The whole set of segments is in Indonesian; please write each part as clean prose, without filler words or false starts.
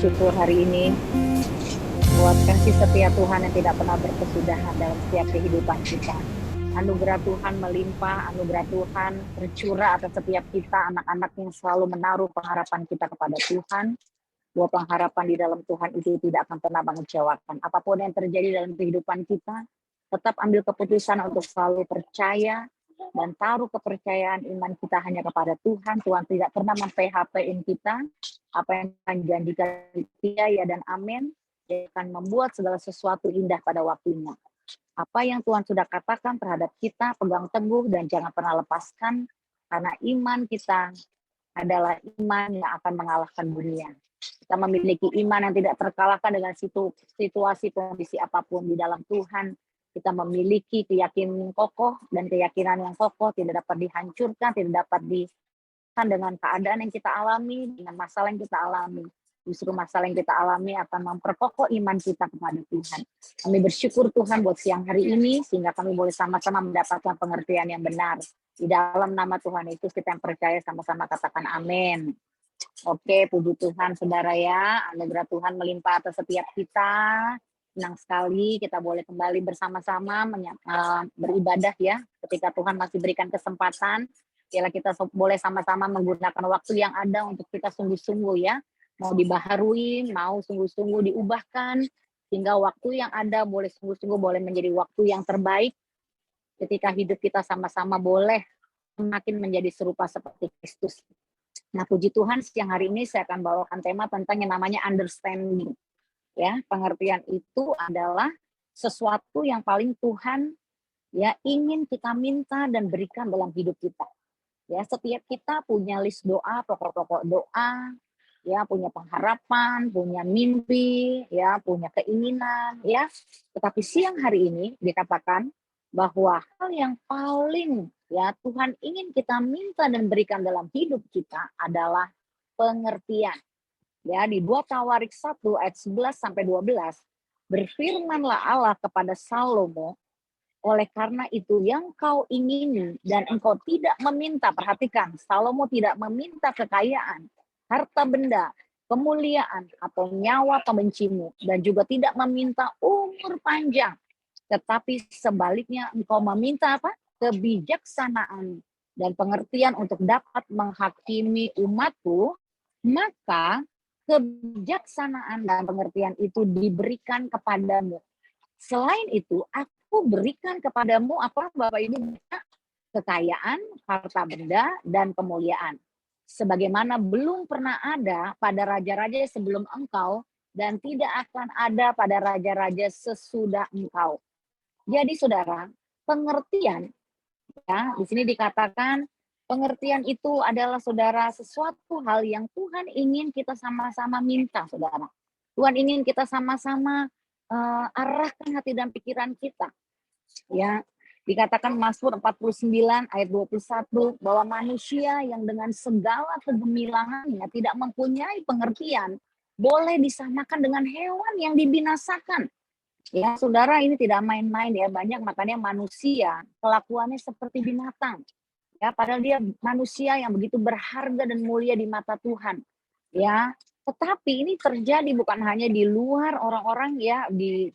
bersyukur hari ini buat kasih setia Tuhan yang tidak pernah berkesudahan dalam setiap kehidupan kita. Anugerah Tuhan melimpah, anugerah Tuhan tercurah atas setiap kita, anak-anak yang selalu menaruh pengharapan kita kepada Tuhan. Bahwa pengharapan di dalam Tuhan itu tidak akan pernah mengecewakan. Apapun yang terjadi dalam kehidupan kita, tetap ambil keputusan untuk selalu percaya dan taruh kepercayaan iman kita hanya kepada Tuhan. Tuhan tidak pernah mem-PHP-in kita. Apa yang Tuhan janjikan dia ya dan amin. Dia akan membuat segala sesuatu indah pada waktunya. Apa yang Tuhan sudah katakan terhadap kita, pegang teguh dan jangan pernah lepaskan. Karena iman kita adalah iman yang akan mengalahkan dunia. Kita memiliki iman yang tidak terkalahkan dengan situasi kondisi apapun di dalam Tuhan. Kita memiliki keyakinan kokoh dan keyakinan yang kokoh tidak dapat dihancurkan, tidak dapat dihilangkan dengan keadaan yang kita alami, dengan masalah yang kita alami. Justru masalah yang kita alami akan memperkokoh iman kita kepada Tuhan. Kami bersyukur Tuhan buat siang hari ini, sehingga kami boleh sama-sama mendapatkan pengertian yang benar. Di dalam nama Tuhan Yesus kita yang percaya sama-sama katakan amin. Oke, puji Tuhan saudara ya, anugerah Tuhan melimpah atas setiap kita. Senang sekali kita boleh kembali bersama-sama beribadah ya, ketika Tuhan masih berikan kesempatan. Bila kita boleh sama-sama menggunakan waktu yang ada untuk kita sungguh-sungguh ya, mau dibaharui, mau sungguh-sungguh diubahkan, sehingga waktu yang ada boleh sungguh-sungguh boleh menjadi waktu yang terbaik ketika hidup kita sama-sama boleh semakin menjadi serupa seperti Kristus. Nah, puji Tuhan siang hari ini saya akan bawakan tema tentang yang namanya understanding. Ya, pengertian itu adalah sesuatu yang paling Tuhan ya ingin kita minta dan berikan dalam hidup kita. Ya, setiap kita punya list doa, pokok-pokok doa, ya, punya pengharapan, punya mimpi, ya, punya keinginan, ya. Tetapi siang hari ini dikatakan bahwa hal yang paling ya Tuhan ingin kita minta dan berikan dalam hidup kita adalah pengertian. Ya, di 2 Tawarik 1 ayat 11 sampai 12, berfirmanlah Allah kepada Salomo, oleh karena itu yang kau ingini dan engkau tidak meminta, perhatikan, Salomo tidak meminta kekayaan, harta benda, kemuliaan atau nyawa pembencimu, dan juga tidak meminta umur panjang. Tetapi sebaliknya engkau meminta apa? Kebijaksanaan dan pengertian untuk dapat menghakimi umatku, maka kebijaksanaan dan pengertian itu diberikan kepadamu. Selain itu, aku berikan kepadamu apa Bapak Ibu? Kekayaan, harta benda, dan kemuliaan. Sebagaimana belum pernah ada pada raja-raja sebelum engkau, dan tidak akan ada pada raja-raja sesudah engkau. Jadi saudara, pengertian ya, di sini dikatakan pengertian itu adalah saudara sesuatu hal yang Tuhan ingin kita sama-sama minta, saudara. Tuhan ingin kita sama-sama arahkan hati dan pikiran kita. Ya, dikatakan Mazmur 49 ayat 21 bahwa manusia yang dengan segala kegemilangannya tidak mempunyai pengertian boleh disamakan dengan hewan yang dibinasakan. Ya, saudara, ini tidak main-main ya, banyak makanya manusia kelakuannya seperti binatang. Ya, padahal dia manusia yang begitu berharga dan mulia di mata Tuhan. Ya, tetapi ini terjadi bukan hanya di luar orang-orang ya,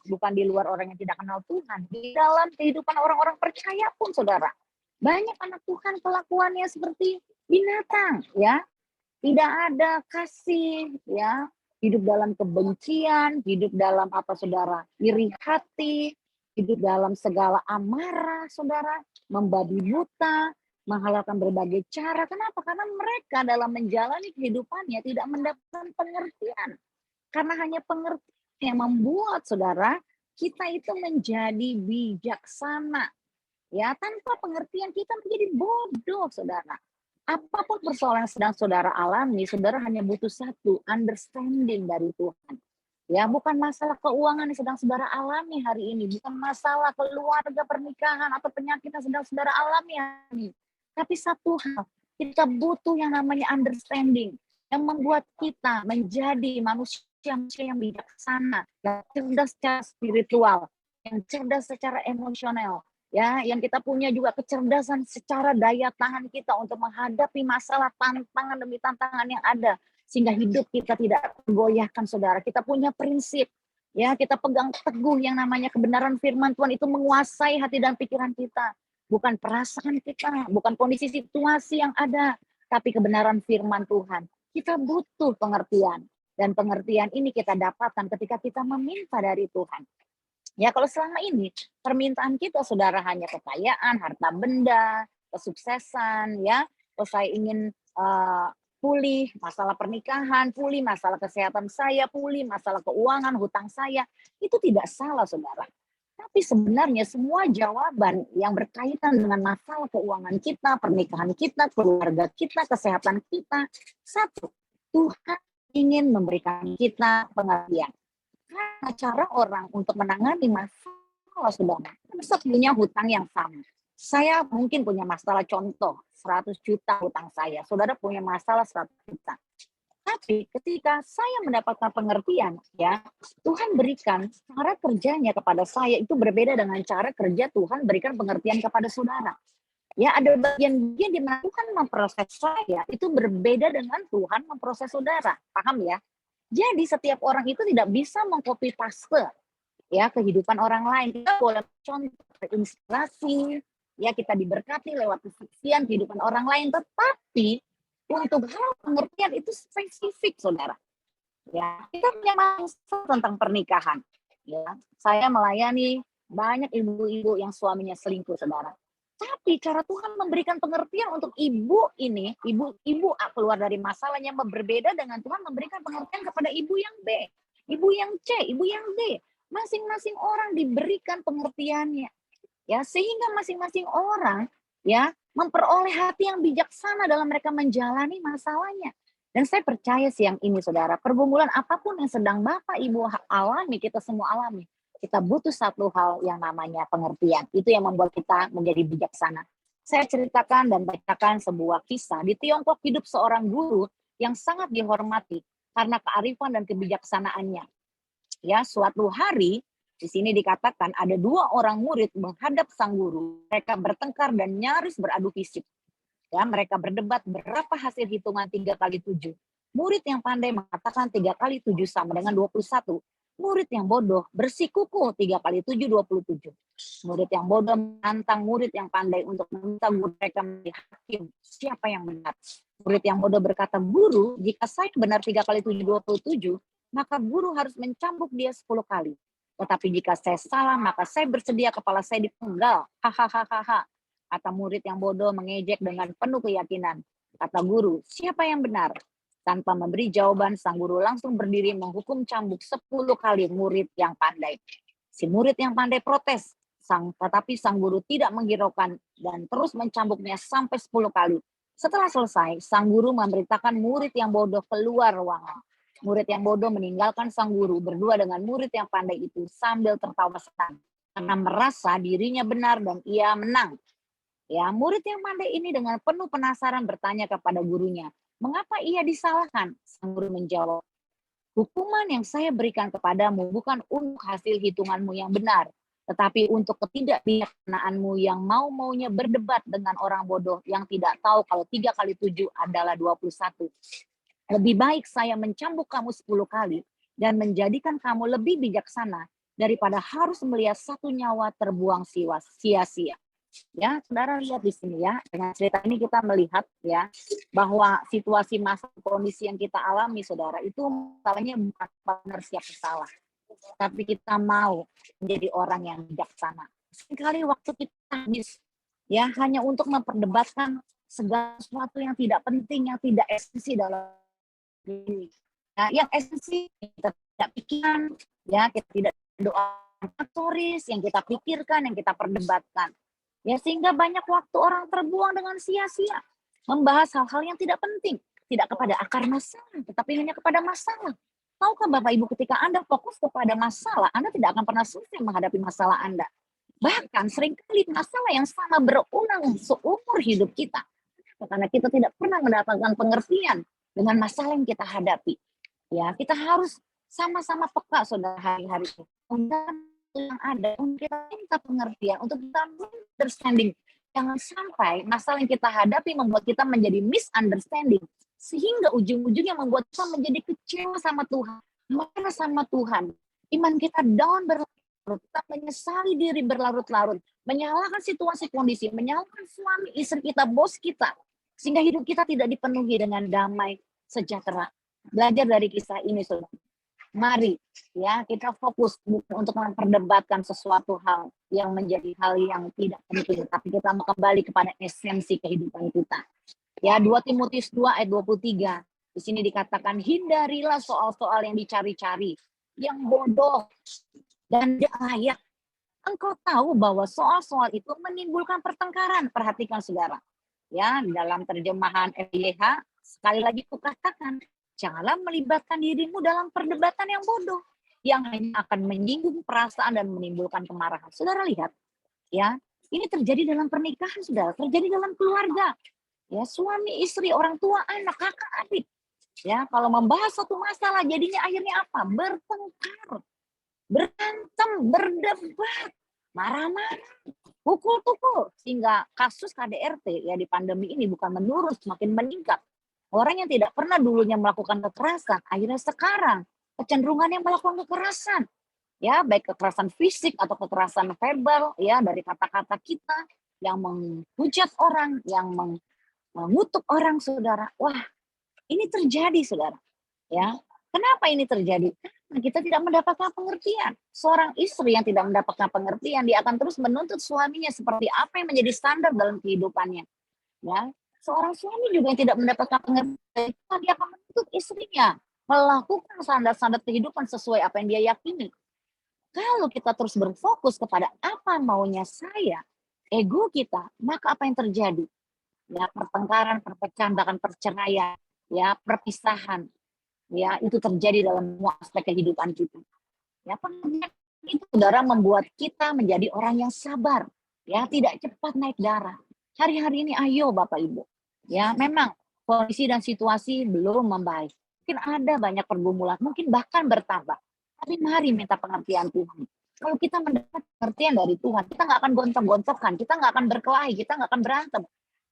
bukan di luar orang yang tidak kenal Tuhan, di dalam kehidupan orang-orang percaya pun saudara. Banyak anak Tuhan kelakuannya seperti binatang ya. Tidak ada kasih ya, hidup dalam kebencian, hidup dalam apa saudara, iri hati, hidup dalam segala amarah saudara, membabi buta, menghalalkan berbagai cara. Kenapa? Karena mereka dalam menjalani kehidupannya tidak mendapatkan pengertian. Karena hanya pengertian yang membuat saudara kita itu menjadi bijaksana. Ya, tanpa pengertian kita menjadi bodoh saudara. Apapun persoalan yang sedang saudara alami, saudara hanya butuh satu, understanding dari Tuhan. Ya, bukan masalah keuangan yang sedang saudara alami hari ini, bukan masalah keluarga, pernikahan atau penyakit yang sedang saudara alami hari ini. Tapi satu hal, kita butuh yang namanya understanding, yang membuat kita menjadi manusia yang bijaksana, yang cerdas secara spiritual, yang cerdas secara emosional, ya, yang kita punya juga kecerdasan secara daya tahan kita untuk menghadapi masalah tantangan demi tantangan yang ada, sehingga hidup kita tidak tergoyahkan, saudara. Kita punya prinsip, ya, kita pegang teguh yang namanya kebenaran firman Tuhan itu menguasai hati dan pikiran kita, bukan perasaan kita, bukan kondisi situasi yang ada, tapi kebenaran firman Tuhan. Kita butuh pengertian, dan pengertian ini kita dapatkan ketika kita meminta dari Tuhan. Ya, kalau selama ini permintaan kita, saudara, hanya kekayaan, harta benda, kesuksesan, ya, kalau saya ingin pulih masalah pernikahan, pulih masalah kesehatan saya, pulih masalah keuangan, hutang saya, itu tidak salah, saudara. Tapi sebenarnya semua jawaban yang berkaitan dengan masalah keuangan kita, pernikahan kita, keluarga kita, kesehatan kita, satu, Tuhan ingin memberikan kita pengertian. Karena cara orang untuk menangani masalah, saudara, bisa punya hutang yang sama. Saya mungkin punya masalah, contoh 100 juta hutang saya, saudara punya masalah 100 juta. Tapi ketika saya mendapatkan pengertian, ya, Tuhan berikan cara kerjanya kepada saya itu berbeda dengan cara kerja Tuhan berikan pengertian kepada saudara. Ya, ada bagian-bagian di mana Tuhan memproses saya itu berbeda dengan Tuhan memproses saudara. Paham ya? Jadi setiap orang itu tidak bisa mengcopy paste, ya, kehidupan orang lain. Kita boleh contoh inspirasi, ya, kita diberkati lewat kesaksian kehidupan orang lain, tetapi untuk hal pengertian itu spesifik, saudara. Ya, kita punya masalah tentang pernikahan. Ya, saya melayani banyak ibu-ibu yang suaminya selingkuh, saudara. Tapi cara Tuhan memberikan pengertian untuk ibu ini, ibu keluar dari masalahnya berbeda dengan Tuhan memberikan pengertian kepada ibu yang B, ibu yang C, ibu yang D. Masing-masing orang diberikan pengertiannya. Ya, sehingga masing-masing orang, ya, memperoleh hati yang bijaksana dalam mereka menjalani masalahnya. Dan saya percaya siang ini, saudara, pergumulan apapun yang sedang Bapak Ibu alami, kita semua alami, kita butuh satu hal yang namanya pengertian. Itu yang membuat kita menjadi bijaksana. Saya ceritakan dan bacakan sebuah kisah. Di Tiongkok hidup seorang guru yang sangat dihormati karena kearifan dan kebijaksanaannya. Ya, suatu hari di sini dikatakan ada 2 orang murid menghadap sang guru. Mereka bertengkar dan nyaris beradu fisik. Ya, mereka berdebat berapa hasil hitungan 3 kali 7. Murid yang pandai mengatakan 3 kali 7 sama dengan 21. Murid yang bodoh bersikukuh 3 kali 7, 27. Murid yang bodoh menantang murid yang pandai untuk meminta guru mereka menjadi hakim. Siapa yang benar? Murid yang bodoh berkata, guru, jika saya benar 3 kali 7, 27, maka guru harus mencambuk dia 10 kali. Tetapi jika saya salah, maka saya bersedia kepala saya dipenggal. Hahaha. Kata murid yang bodoh mengejek dengan penuh keyakinan. Kata guru, siapa yang benar? Tanpa memberi jawaban, sang guru langsung berdiri menghukum cambuk 10 kali murid yang pandai. Si murid yang pandai protes, tetapi sang guru tidak menghiraukan dan terus mencambuknya sampai 10 kali. Setelah selesai, sang guru memberitakan murid yang bodoh keluar ruangan. Murid yang bodoh meninggalkan sang guru berdua dengan murid yang pandai itu sambil tertawa senang karena merasa dirinya benar dan ia menang. Ya, murid yang pandai ini dengan penuh penasaran bertanya kepada gurunya, mengapa ia disalahkan? Sang guru menjawab, hukuman yang saya berikan kepadamu bukan untuk hasil hitunganmu yang benar, tetapi untuk ketidakbijaksanaanmu yang mau-maunya berdebat dengan orang bodoh yang tidak tahu kalau 3 kali 7 adalah 21. Lebih baik saya mencambuk kamu 10 kali dan menjadikan kamu lebih bijaksana daripada harus melihat satu nyawa terbuang sia-sia. Ya, saudara lihat di sini ya, dengan cerita ini kita melihat ya bahwa situasi masa kondisi yang kita alami, saudara, itu masalahnya bukan benar siapa salah, tapi kita mau menjadi orang yang bijaksana. Seringkali waktu kita habis ya hanya untuk memperdebatkan segala sesuatu yang tidak penting, yang tidak esensi dalam diri. Nah, yang esensi kita tidak pikirkan, ya kita tidak doa retoris yang kita pikirkan, yang kita perdebatkan. Ya, sehingga banyak waktu orang terbuang dengan sia-sia membahas hal-hal yang tidak penting, tidak kepada akar masalah, tetapi hanya kepada masalah. Tahukah Bapak Ibu, ketika Anda fokus kepada masalah, Anda tidak akan pernah selesai menghadapi masalah Anda. Bahkan seringkali masalah yang sama berulang seumur hidup kita, karena kita tidak pernah mendapatkan pengertian dengan masalah yang kita hadapi. Ya, kita harus sama-sama peka, saudara, hari-hari yang ada untuk kita minta pengertian, untuk kita understanding. Jangan sampai masalah yang kita hadapi membuat kita menjadi misunderstanding, Sehingga ujung-ujungnya membuat kita menjadi kecewa sama Tuhan, marah sama Tuhan. Iman kita down berlarut, kita menyesali diri berlarut-larut, menyalahkan situasi kondisi, menyalahkan suami, istri kita, bos kita. Sehingga hidup kita tidak dipenuhi dengan damai, sejahtera. Belajar dari kisah ini, saudara. Mari ya kita fokus bukan untuk memperdebatkan sesuatu hal yang menjadi hal yang tidak penting, tapi kita mau kembali kepada esensi kehidupan kita. Ya, 2 Timotius 2 ayat 23. Di sini dikatakan, hindarilah soal-soal yang dicari-cari, yang bodoh dan tidak layak. Engkau tahu bahwa soal-soal itu menimbulkan pertengkaran. Perhatikan saudara. Ya, dalam terjemahan FYH, sekali lagi kukatakan, janganlah melibatkan dirimu dalam perdebatan yang bodoh, yang hanya akan menyinggung perasaan dan menimbulkan kemarahan. Saudara lihat, ya, ini terjadi dalam pernikahan, saudara, terjadi dalam keluarga. Ya, suami, istri, orang tua, anak, kakak, adik. Ya, kalau membahas satu masalah, jadinya akhirnya apa? Bertengkar, berantem, berdebat, marah-marah, pukul-pukul, sehingga kasus KDRT ya di pandemi ini bukan menurun, semakin meningkat. Orang yang tidak pernah dulunya melakukan kekerasan, akhirnya sekarang kecenderungannya melakukan kekerasan. Ya, baik kekerasan fisik atau kekerasan verbal, ya, dari kata-kata kita yang menghujat orang, yang mengutuk orang, saudara. Wah, ini terjadi, saudara. Ya, kenapa ini terjadi? Karena kita tidak mendapatkan pengertian. Seorang istri yang tidak mendapatkan pengertian, dia akan terus menuntut suaminya seperti apa yang menjadi standar dalam kehidupannya. Ya, seorang suami juga yang tidak mendapatkan pengertian, dia akan menuntut istrinya melakukan standar-standar kehidupan sesuai apa yang dia yakini. Kalau kita terus berfokus kepada apa maunya saya, ego kita, maka apa yang terjadi? Ya, pertengkaran, perpecahan, bahkan perceraian, ya, perpisahan. Ya, itu terjadi dalam semua aspek kehidupan kita. Ya, pengertian itu, saudara, membuat kita menjadi orang yang sabar, ya, tidak cepat naik darah. Hari-hari ini ayo Bapak Ibu, ya, memang kondisi dan situasi belum membaik. Mungkin ada banyak pergumulan, mungkin bahkan bertambah. Tapi mari minta pengertian Tuhan. Kalau kita mendapat pengertian dari Tuhan, kita nggak akan gontok-gontokan, kita nggak akan berkelahi, kita nggak akan berantem.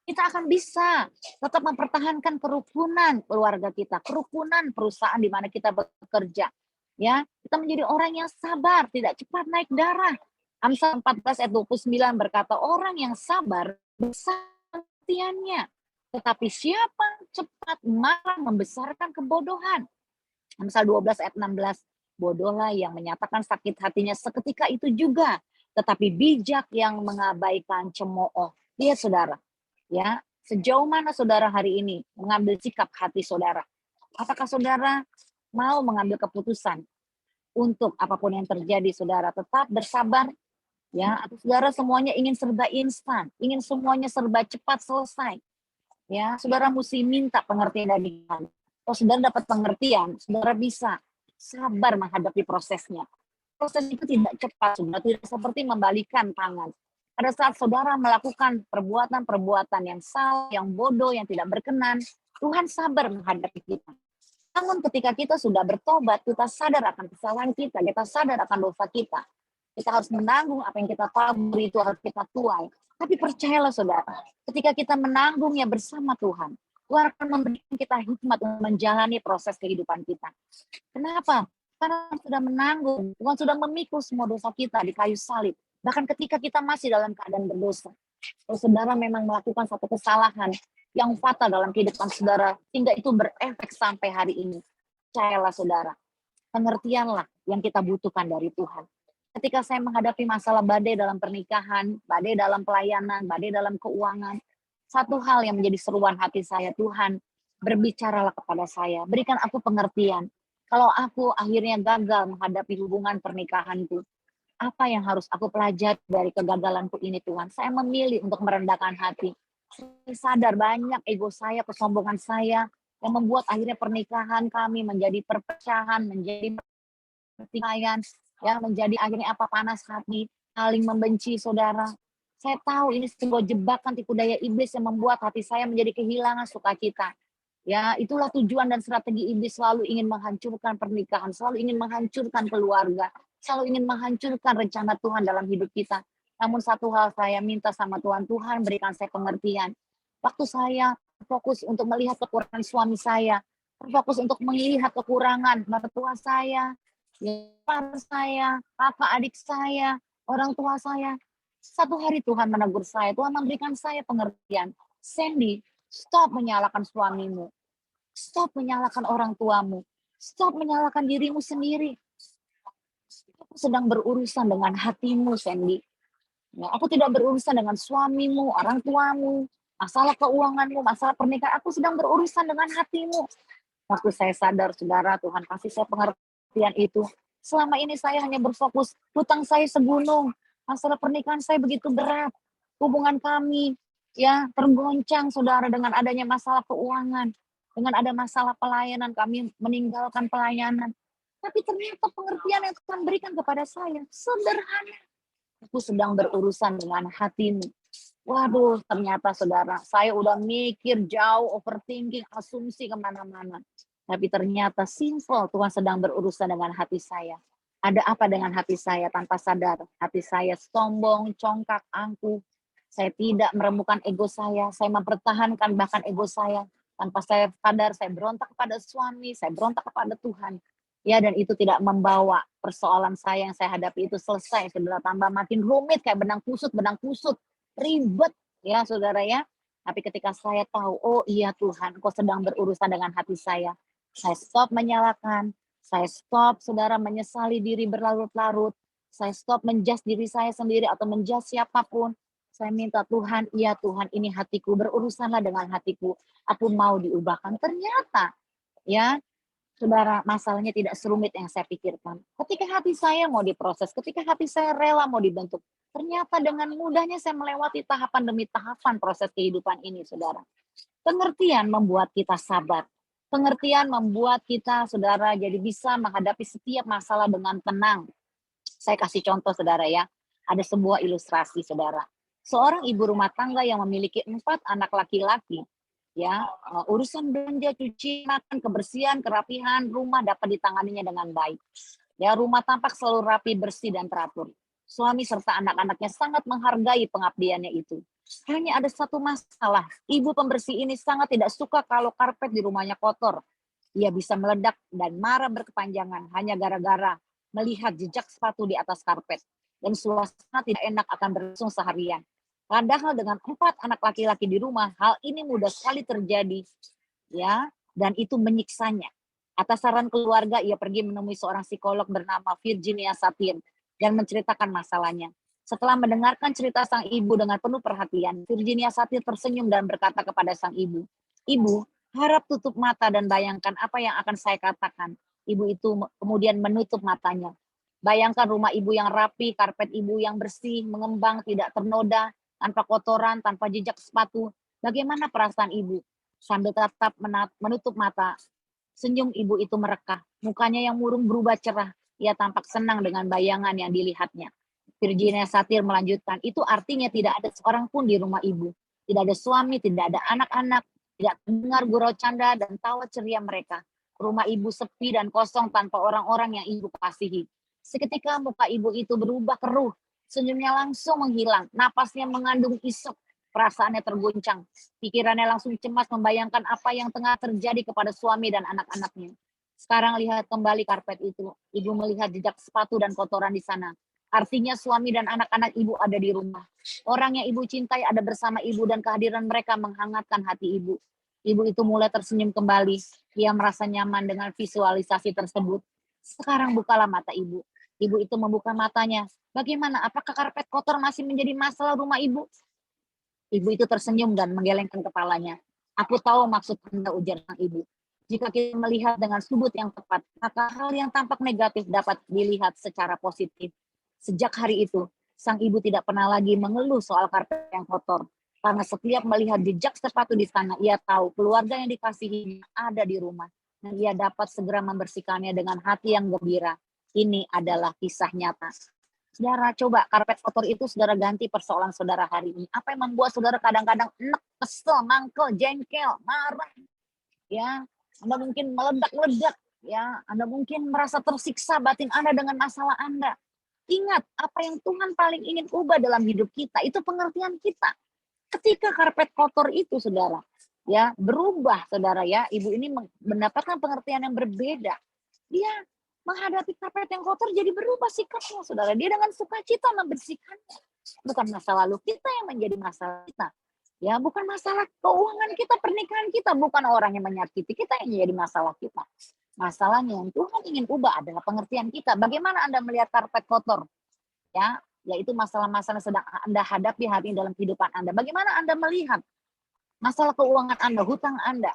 Kita akan bisa tetap mempertahankan kerukunan keluarga kita, kerukunan perusahaan di mana kita bekerja. Ya, kita menjadi orang yang sabar, tidak cepat naik darah. Amsal 14 ayat 29 berkata, orang yang sabar besar pengertiannya, tetapi siapa cepat marah membesarkan kebodohan. Amsal 12 ayat 16, bodohlah yang menyatakan sakit hatinya seketika itu juga, tetapi bijak yang mengabaikan cemooh. Lihat saudara, ya, sejauh mana saudara hari ini mengambil sikap hati saudara? Apakah saudara mau mengambil keputusan untuk apapun yang terjadi, saudara tetap bersabar, ya, atau saudara semuanya ingin serba instan, ingin semuanya serba cepat selesai, ya, saudara mesti minta pengertian dari Tuhan. Kalau saudara dapat pengertian, saudara bisa sabar menghadapi prosesnya. Proses itu tidak cepat, saudara, tidak seperti membalikan tangan. Pada saat saudara melakukan perbuatan-perbuatan yang salah, yang bodoh, yang tidak berkenan, Tuhan sabar menghadapi kita. Namun ketika kita sudah bertobat, kita sadar akan kesalahan kita sadar akan dosa kita. Kita harus menanggung apa yang kita tabur, itu harus kita tuai. Tapi percayalah saudara, ketika kita menanggungnya bersama Tuhan, Tuhan akan memberikan kita hikmat untuk menjalani proses kehidupan kita. Kenapa? Karena Tuhan sudah menanggung, Tuhan sudah memikul semua dosa kita di kayu salib. Bahkan ketika kita masih dalam keadaan berdosa. Kalau saudara memang melakukan satu kesalahan yang fatal dalam kehidupan saudara, hingga itu berefek sampai hari ini. Percayalah saudara, pengertianlah yang kita butuhkan dari Tuhan. Ketika saya menghadapi masalah badai dalam pernikahan, badai dalam pelayanan, badai dalam keuangan, satu hal yang menjadi seruan hati saya, Tuhan, berbicaralah kepada saya, berikan aku pengertian. Kalau aku akhirnya gagal menghadapi hubungan pernikahanku, apa yang harus aku pelajari dari kegagalanku ini, Tuhan? Saya memilih untuk merendahkan hati. Saya sadar banyak ego saya, kesombongan saya, yang membuat akhirnya pernikahan kami menjadi perpecahan, menjadi pertikaian, ya, menjadi akhirnya apa, panas hati, saling membenci, saudara. Saya tahu ini sebuah jebakan tipu daya iblis yang membuat hati saya menjadi kehilangan sukacita. Ya, itulah tujuan dan strategi iblis, selalu ingin menghancurkan pernikahan, selalu ingin menghancurkan keluarga, selalu ingin menghancurkan rencana Tuhan dalam hidup kita. Namun satu hal saya minta sama Tuhan, Tuhan berikan saya pengertian. Waktu saya terfokus untuk melihat kekurangan suami saya, terfokus untuk melihat kekurangan mertua saya, ipar saya, kakak adik saya, orang tua saya. Satu hari Tuhan menegur saya, Tuhan memberikan saya pengertian. Sandy, stop menyalahkan suamimu. Stop menyalahkan orang tuamu. Stop menyalahkan dirimu sendiri. Aku sedang berurusan dengan hatimu, Sandy. Ya, aku tidak berurusan dengan suamimu, orang tuamu, masalah keuanganmu, masalah pernikahan. Aku sedang berurusan dengan hatimu. Waktu saya sadar, saudara, Tuhan kasih saya pengertian itu. Selama ini saya hanya berfokus, hutang saya segunung, masalah pernikahan saya begitu berat, hubungan kami ya tergoncang, saudara, dengan adanya masalah keuangan, dengan ada masalah pelayanan, kami meninggalkan pelayanan. Tapi ternyata pengertian yang Tuhan berikan kepada saya sederhana. Aku sedang berurusan dengan hatimu. Waduh, ternyata saudara, saya udah mikir jauh, overthinking, asumsi kemana-mana. Tapi ternyata simple, Tuhan sedang berurusan dengan hati saya. Ada apa dengan hati saya tanpa sadar? Hati saya sombong, congkak, angkuh. Saya tidak merembukan ego saya mempertahankan bahkan ego saya. Tanpa saya sadar, saya berontak kepada suami, saya berontak kepada Tuhan. Ya, dan itu tidak membawa persoalan saya yang saya hadapi itu selesai. Saudara, tambah makin rumit kayak benang kusut, ribet ya saudara ya. Tapi ketika saya tahu, oh iya Tuhan, Kau sedang berurusan dengan hati saya stop menyalahkan, saya stop saudara menyesali diri berlarut-larut, saya stop menjudge diri saya sendiri atau menjudge siapapun. Saya minta Tuhan, iya Tuhan, ini hatiku, berurusanlah dengan hatiku. Aku mau diubahkan. Ternyata ya saudara, masalahnya tidak serumit yang saya pikirkan. Ketika hati saya mau diproses, ketika hati saya rela mau dibentuk, ternyata dengan mudahnya saya melewati tahapan demi tahapan proses kehidupan ini, saudara. Pengertian membuat kita sabar. Pengertian membuat kita, saudara, jadi bisa menghadapi setiap masalah dengan tenang. Saya kasih contoh, saudara ya. Ada sebuah ilustrasi, saudara. Seorang ibu rumah tangga yang memiliki 4 anak laki-laki, ya, urusan belanja, cuci, makan, kebersihan, kerapihan rumah dapat ditanganinya dengan baik. Ya, rumah tampak selalu rapi, bersih dan teratur. Suami serta anak-anaknya sangat menghargai pengabdiannya itu. Hanya ada satu masalah, ibu pembersih ini sangat tidak suka kalau karpet di rumahnya kotor. Ia bisa meledak dan marah berkepanjangan hanya gara-gara melihat jejak sepatu di atas karpet. Dan suasana tidak enak akan berlangsung seharian. Padahal dengan 4 anak laki-laki di rumah, hal ini mudah sekali terjadi, ya, dan itu menyiksanya. Atas saran keluarga, ia pergi menemui seorang psikolog bernama Virginia Satir dan menceritakan masalahnya. Setelah mendengarkan cerita sang ibu dengan penuh perhatian, Virginia Satir tersenyum dan berkata kepada sang ibu, "Ibu, harap tutup mata dan bayangkan apa yang akan saya katakan." Ibu itu kemudian menutup matanya. Bayangkan rumah ibu yang rapi, karpet ibu yang bersih, mengembang, tidak ternoda, tanpa kotoran, tanpa jejak sepatu. Bagaimana perasaan ibu? Sambil tetap menutup mata, senyum ibu itu merekah. Mukanya yang murung berubah cerah. Ia tampak senang dengan bayangan yang dilihatnya. Virginia Satir melanjutkan, itu artinya tidak ada seorang pun di rumah ibu. Tidak ada suami, tidak ada anak-anak, tidak mendengar gurau canda dan tawa ceria mereka. Rumah ibu sepi dan kosong tanpa orang-orang yang ibu kasihi. Seketika muka ibu itu berubah keruh. Senyumnya langsung menghilang, napasnya mengandung isep, perasaannya terguncang, pikirannya langsung cemas membayangkan apa yang tengah terjadi kepada suami dan anak-anaknya. Sekarang lihat kembali karpet itu, ibu melihat jejak sepatu dan kotoran di sana. Artinya suami dan anak-anak ibu ada di rumah. Orang yang ibu cintai ada bersama ibu dan kehadiran mereka menghangatkan hati ibu. Ibu itu mulai tersenyum kembali, ia merasa nyaman dengan visualisasi tersebut. Sekarang bukalah mata ibu. Ibu itu membuka matanya. Bagaimana? Apakah karpet kotor masih menjadi masalah rumah ibu? Ibu itu tersenyum dan menggelengkan kepalanya. Aku tahu maksud Anda, ujar sang ibu. Jika kita melihat dengan sudut yang tepat, maka hal yang tampak negatif dapat dilihat secara positif. Sejak hari itu, sang ibu tidak pernah lagi mengeluh soal karpet yang kotor. Karena setiap melihat jejak sepatu di sana, ia tahu keluarga yang dikasihi ada di rumah. Dan ia dapat segera membersihkannya dengan hati yang gembira. Ini adalah kisah nyata. Saudara, coba karpet kotor itu saudara ganti persoalan saudara hari ini. Apa yang membuat saudara kadang-kadang enek, kesel, mangkel, jengkel, marah? Ya, Anda mungkin meledak-ledak. Ya, Anda mungkin merasa tersiksa batin Anda dengan masalah Anda. Ingat, apa yang Tuhan paling ingin ubah dalam hidup kita, itu pengertian kita. Ketika karpet kotor itu, saudara, ya berubah, saudara ya. Ibu ini mendapatkan pengertian yang berbeda. Dia menghadapi karpet yang kotor jadi berubah sikapnya, saudara. Dia dengan sukacita membersihkannya. Bukan masa lalu kita yang menjadi masalah kita. Ya, bukan masalah keuangan kita, pernikahan kita, bukan orang yang menyakiti kita yang jadi masalah kita. Masalahnya yang Tuhan ingin ubah adalah pengertian kita. Bagaimana Anda melihat karpet kotor? Ya, yaitu masalah-masalah sedang Anda hadapi hari ini dalam kehidupan Anda. Bagaimana Anda melihat masalah keuangan Anda, hutang Anda,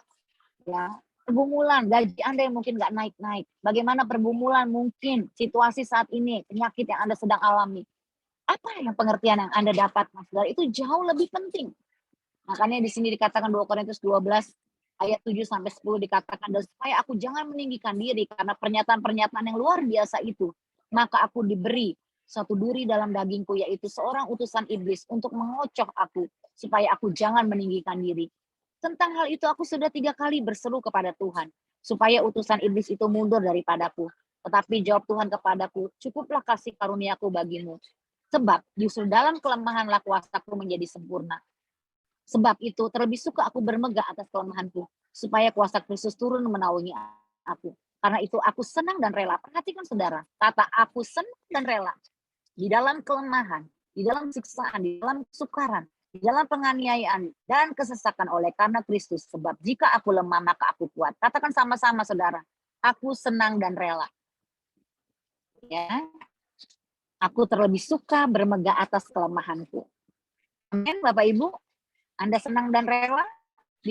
ya, pergumulan, gaji Anda yang mungkin nggak naik-naik. Bagaimana pergumulan mungkin situasi saat ini, penyakit yang Anda sedang alami. Apa yang pengertian yang Anda dapat, Mas? Itu jauh lebih penting. Makanya di sini dikatakan 2 Korintus 12 ayat 7 sampai 10 dikatakan, dan supaya aku jangan meninggikan diri karena pernyataan-pernyataan yang luar biasa itu, maka aku diberi satu duri dalam dagingku, yaitu seorang utusan iblis untuk mengocoh aku supaya aku jangan meninggikan diri. Tentang hal itu aku sudah 3 kali berseru kepada Tuhan supaya utusan iblis itu mundur daripadaku. Tetapi jawab Tuhan kepadaku, cukuplah kasih karuniaku bagimu. Sebab justru dalam kelemahanlah kuasaku menjadi sempurna. Sebab itu terlebih suka aku bermegah atas kelemahanku, supaya kuasa Kristus turun menaungi aku. Karena itu aku senang dan rela. Perhatikan saudara, kata aku senang dan rela. Di dalam kelemahan, di dalam siksaan, di dalam kesukaran, di dalam penganiayaan dan kesesakan oleh karena Kristus. Sebab jika aku lemah maka aku kuat. Katakan sama-sama saudara, aku senang dan rela. Ya, aku terlebih suka bermegah atas kelemahanku. Amin, Bapak Ibu. Anda senang dan rela di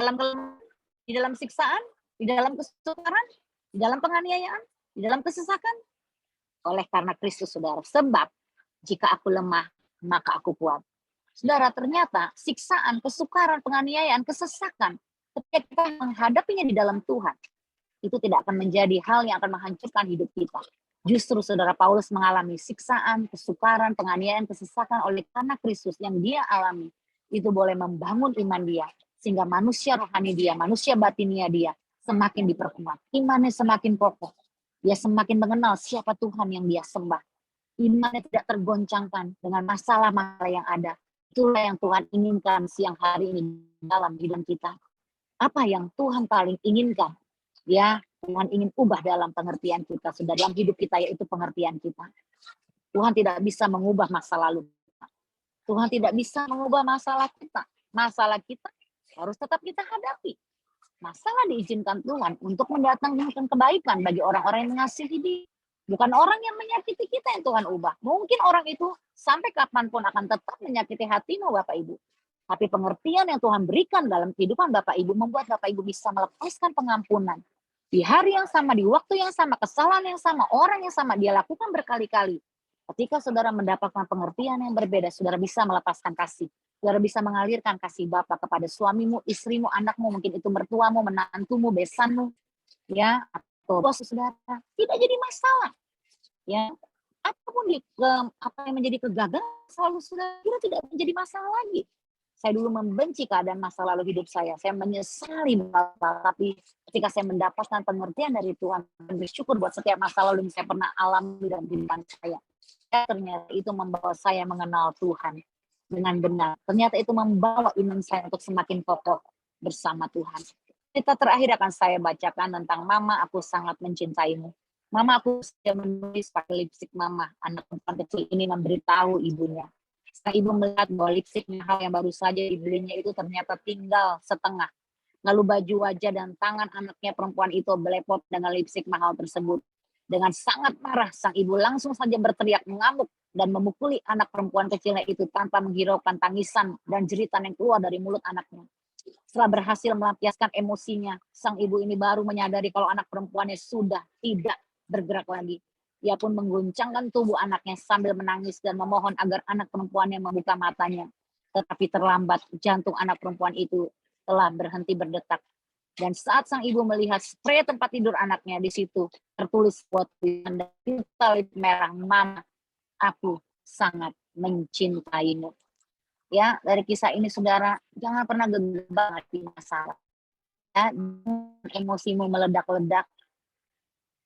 dalam siksaan, di dalam kesukaran, di dalam penganiayaan, di dalam kesesakan oleh karena Kristus, saudara. Sebab jika aku lemah, maka aku kuat. Saudara, ternyata siksaan, kesukaran, penganiayaan, kesesakan, ketika kita menghadapinya di dalam Tuhan, itu tidak akan menjadi hal yang akan menghancurkan hidup kita. Justru saudara Paulus mengalami siksaan, kesukaran, penganiayaan, kesesakan oleh karena Kristus yang dia alami. Itu boleh membangun iman dia, sehingga manusia rohani dia, manusia batinia dia semakin diperkuat. Imannya semakin kokoh. Dia semakin mengenal siapa Tuhan yang dia sembah. Imannya tidak tergoncangkan dengan masalah-masalah yang ada. Itulah yang Tuhan inginkan siang hari ini dalam hidup kita. Apa yang Tuhan paling inginkan? Ya, Tuhan ingin ubah dalam pengertian kita, sudah dalam hidup kita, yaitu pengertian kita. Tuhan tidak bisa mengubah masa lalu. Tuhan tidak bisa mengubah masalah kita. Masalah kita harus tetap kita hadapi. Masalah diizinkan Tuhan untuk mendatangkan kebaikan bagi orang-orang yang mengasihi dia. Bukan orang yang menyakiti kita yang Tuhan ubah. Mungkin orang itu sampai kapanpun akan tetap menyakiti hatimu, Bapak Ibu. Tapi pengertian yang Tuhan berikan dalam kehidupan Bapak Ibu membuat Bapak Ibu bisa melepaskan pengampunan. Di hari yang sama, di waktu yang sama, kesalahan yang sama, orang yang sama, dia lakukan berkali-kali. Ketika saudara mendapatkan pengertian yang berbeda, saudara bisa melepaskan kasih. Saudara bisa mengalirkan kasih Bapa kepada suamimu, istrimu, anakmu, mungkin itu mertuamu, menantumu, besanmu, ya, atau bos saudara. Tidak jadi masalah. Ya, apapun apa yang menjadi kegagalan selalu saudara kira tidak menjadi masalah lagi. Saya dulu membenci keadaan masa lalu hidup saya menyesali, tapi ketika saya mendapatkan pengertian dari Tuhan, bersyukur buat setiap masa lalu yang saya pernah alami dalam kehidupan saya. Ternyata itu membawa saya mengenal Tuhan dengan benar. Ternyata itu membawa iman saya untuk semakin kokoh bersama Tuhan. Cerita terakhir akan saya bacakan tentang Mama Aku Sangat Mencintaimu. Mama aku sudah menulis pakai lipstik Mama. Anak perempuan kecil ini memberitahu ibunya. Setelah ibu melihat bahwa lipstik mahal yang baru saja dibelinya itu ternyata tinggal setengah. Lalu baju, wajah, dan tangan anaknya perempuan itu belepot dengan lipstik mahal tersebut. Dengan sangat marah, sang ibu langsung saja berteriak mengamuk dan memukuli anak perempuan kecilnya itu tanpa menghiraukan tangisan dan jeritan yang keluar dari mulut anaknya. Setelah berhasil melampiaskan emosinya, sang ibu ini baru menyadari kalau anak perempuannya sudah tidak bergerak lagi. Ia pun mengguncangkan tubuh anaknya sambil menangis dan memohon agar anak perempuannya membuka matanya. Tetapi terlambat, jantung anak perempuan itu telah berhenti berdetak. Dan saat sang ibu melihat spray tempat tidur anaknya, di situ tertulis buat tulisan merah, Mama Aku Sangat Mencintaimu. Ya, dari kisah ini saudara, jangan pernah gegabah hati masalah. Ya, emosimu meledak-ledak.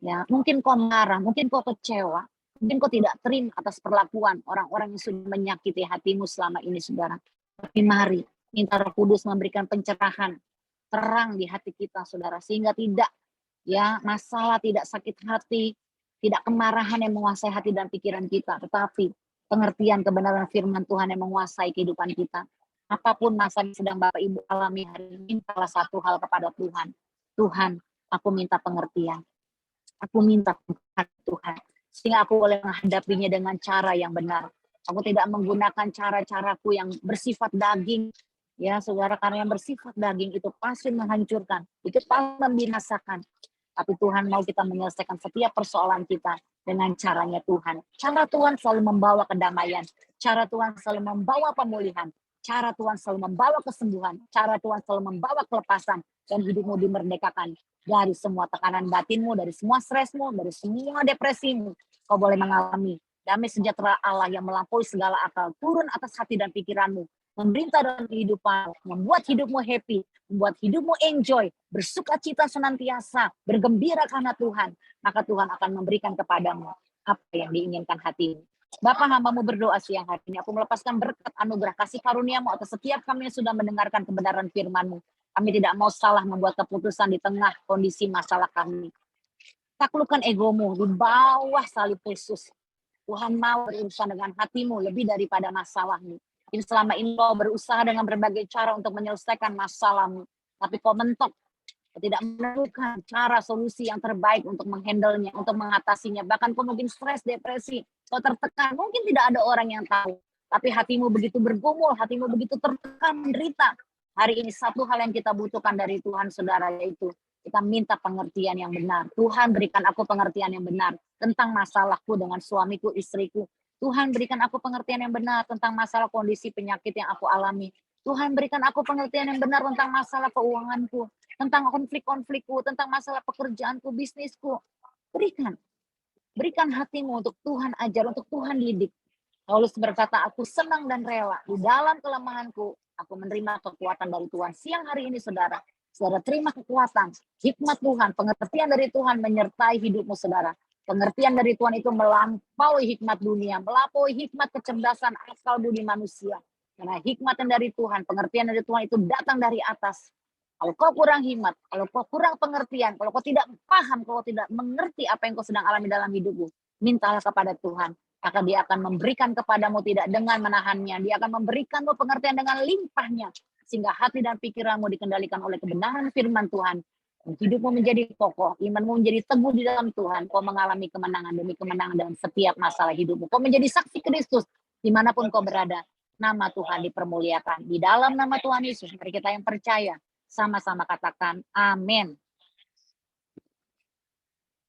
Ya, mungkin kau marah, mungkin kau kecewa, mungkin kau tidak terima atas perlakuan orang-orang yang sudah menyakiti hatimu selama ini, saudara. Tapi mari minta Roh Kudus memberikan pencerahan, terang di hati kita, saudara, sehingga tidak ya masalah, tidak sakit hati, tidak kemarahan yang menguasai hati dan pikiran kita, tetapi pengertian kebenaran firman Tuhan yang menguasai kehidupan kita. Apapun masa yang sedang Bapak Ibu alami hari ini, mintalah satu hal kepada Tuhan. Tuhan, aku minta pengertian. Aku minta Tuhan, sehingga aku boleh menghadapinya dengan cara yang benar. Aku tidak menggunakan cara-caraku yang bersifat daging. Ya, saudara, karena yang bersifat daging itu pasti menghancurkan, itu pasti membinasakan. Tapi Tuhan mau kita menyelesaikan setiap persoalan kita dengan caranya Tuhan. Cara Tuhan selalu membawa kedamaian. Cara Tuhan selalu membawa pemulihan. Cara Tuhan selalu membawa kesembuhan. Cara Tuhan selalu membawa kelepasan. Dan hidupmu dimerdekakan dari semua tekanan batinmu, dari semua stresmu, dari semua depresimu. Kau boleh mengalami damai sejahtera Allah yang melampaui segala akal turun atas hati dan pikiranmu, memerintah dalam kehidupan, membuat hidupmu happy, membuat hidupmu enjoy, bersuka cita senantiasa, bergembira karena Tuhan, maka Tuhan akan memberikan kepadamu apa yang diinginkan hatimu. Bapa, hamba-Mu berdoa siang hari ini, aku melepaskan berkat anugerah kasih karunia-Mu atas setiap kami yang sudah mendengarkan kebenaran firman-Mu. Kami tidak mau salah membuat keputusan di tengah kondisi masalah kami. Taklukkan egomu di bawah salib Yesus. Tuhan mau berurusan dengan hatimu lebih daripada masalahmu. Mungkin selama ini kau berusaha dengan berbagai cara untuk menyelesaikan masalahmu, tapi kau mentok, kau tidak menemukan cara solusi yang terbaik untuk menghandlenya, untuk mengatasinya. Bahkan kau mungkin stres, depresi, kau tertekan, mungkin tidak ada orang yang tahu. Tapi hatimu begitu bergumul, hatimu begitu tertekan, menderita. Hari ini satu hal yang kita butuhkan dari Tuhan, saudara, yaitu kita minta pengertian yang benar. Tuhan, berikan aku pengertian yang benar tentang masalahku dengan suamiku, istriku. Tuhan, berikan aku pengertian yang benar tentang masalah kondisi penyakit yang aku alami. Tuhan, berikan aku pengertian yang benar tentang masalah keuanganku, tentang konflik-konflikku, tentang masalah pekerjaanku, bisnisku. Berikan hatimu untuk Tuhan ajar, untuk Tuhan didik. Paulus berkata, aku senang dan rela di dalam kelemahanku, aku menerima kekuatan dari Tuhan. Siang hari ini, saudara, saudara terima kekuatan, hikmat Tuhan, pengertian dari Tuhan menyertai hidupmu, saudara. Pengertian dari Tuhan itu melampaui hikmat dunia, melampaui hikmat kecerdasan akal budi manusia. Karena hikmat dari Tuhan, pengertian dari Tuhan itu datang dari atas. Kalau kau kurang hikmat, kalau kau kurang pengertian, kalau kau tidak paham, kalau tidak mengerti apa yang kau sedang alami dalam hidupmu, mintalah kepada Tuhan. Maka dia akan memberikan kepadamu tidak dengan menahannya. Dia akan memberikanmu pengertian dengan limpahnya. Sehingga hati dan pikiranmu dikendalikan oleh kebenaran firman Tuhan. Hidupmu menjadi kokoh, imanmu menjadi teguh di dalam Tuhan. Kau mengalami kemenangan demi kemenangan dalam setiap masalah hidupmu. Kau menjadi saksi Kristus dimanapun kau berada. Nama Tuhan dipermuliakan. Di dalam nama Tuhan Yesus, mari kita yang percaya sama-sama katakan amin.